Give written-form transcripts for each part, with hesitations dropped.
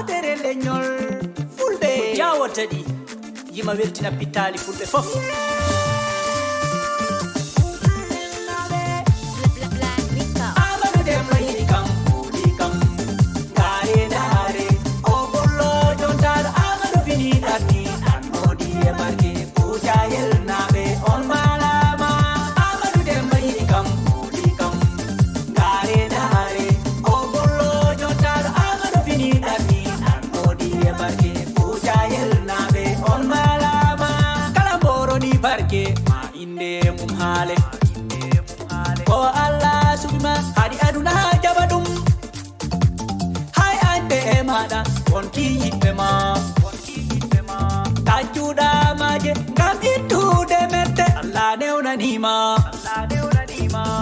dere leñol fulɓe Diaodadi yima weltina pitali fulɓe fof. Amadou Demba yiɗi kam fuuli kam gaare daare o bollo jontaɗo Amadou fini ɗanni anmodi e barke Pujayel naɓe on malama. Amadou Demba yiɗi kam fuuli kam gaare daare o bollo jontaɗo Amadou fini ɗanni anmodi e barke Pujayel naɓe on malama. Kala mboroni barke ma inde mum haale ko Allah subima hadi aduna jaba ɗum hay ande e maɗa wonki yiɓɓe ma tajjuɗa maje ngam ittude mette. Allah newnanima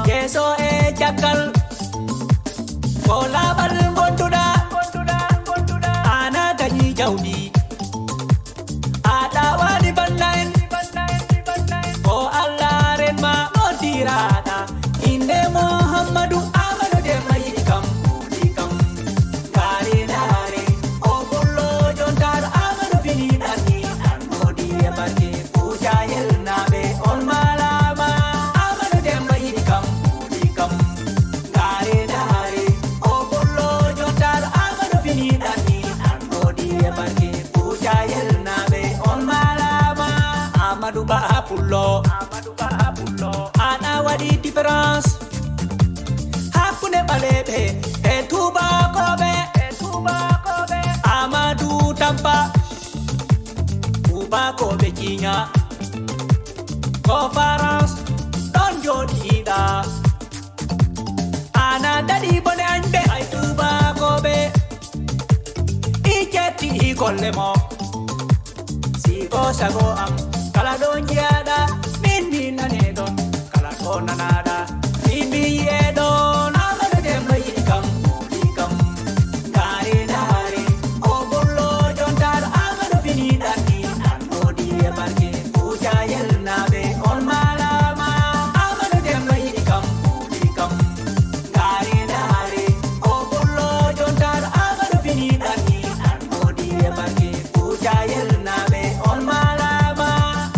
yeeso e caggal ko laaɓal gonduɗa ana dañi jawdi aɗa waɗi banna en ko Allah renma nodiraɗa inde Muhammadu. Amadou Demba yiɗi kam fuuli kam gaare daare o bollo jontaɗo Amadou fini ɗanni anmodi e barke Pujayel naɓe on malama. Amadou Demba yiɗi kam fuuli kam gaare daare o bollo jontaɗo Amadou fini ɗanni anmodi e barke Pujayel naɓe on malama. Amadou Ba pullo aɗa waɗi différence hakkunde ɓaleɓe e tubakoɓe. Amadou tampa tubakoɓe jiña ko farance ɗon joɗiɗa ana daɗi bone añɓe ay tubakoɓe i jetti i golle mo sigo sago am kala ɗo jiyaɗa min mi nane ɗon kala ɗo nanaɗa min mi yi'e ɗon. Amadou Demba yiɗi kam fuuli kam gaare daare o bollo jontaɗo Amadou fini ɗanni anmodi e barke Pujayel naɓe on malama. Amadou Demba yiɗi kam fuuli kam gaare daare o bollo jontaɗo Amadou fini ɗanni anmodi e barke Pujayel naɓe on malama.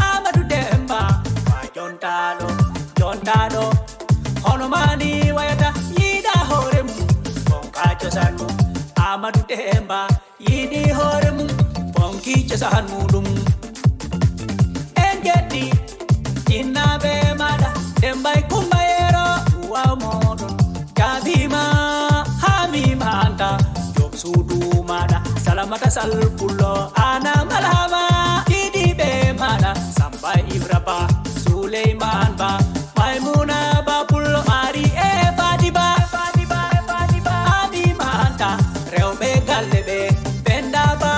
Amadou Demba wa jontaɗo hono mani wayata yiɗa hoore mum bonka cosan mum. Amadou Demba yiɗi hoore mum bonki cosan muɗum. En jetti jinnaɓe maɗa Demba e Kumba yero duwa moɗon jabima hamima anta job suudu maɗa salamata salpullo ana malama. Yiɗiɓe maɗa Samba Ibra Ba Suleyman Ba Maimuna Ba pullo Mari e Fatiba Habima anta rewɓe galle ɓe Penda Ba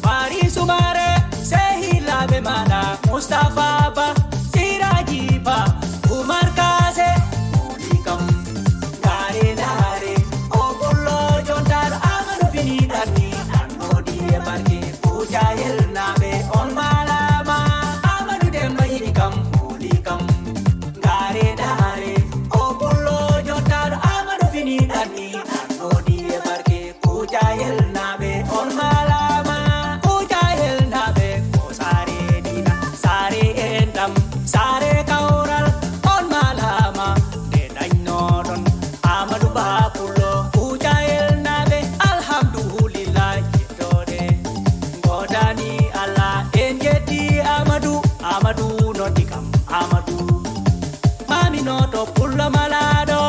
Mari Sumare sehilaɓe maɗa Mustapha Ba Siraji Ba Umar Kase fuuli kam gaare daare o bollo jontaɗo Amadou fini ɗanni anmodi e barke Pujayel naɓe on malama. Amadou Demba yiɗi kam fuuli kam gaare daare o bollo jontaɗo Amadou fini ɗanni anmodi e barke Pujayel naɓe on malama. Pujayel naɓe ko saare dina saare enɗam saare kawral on malama nde dañnoɗon Amadou Ba pullo Pujayel naɓe alhamdulillah yettode godani Allah en jetti Amadou noddi kam Amadou maminoto pullo malaɗo.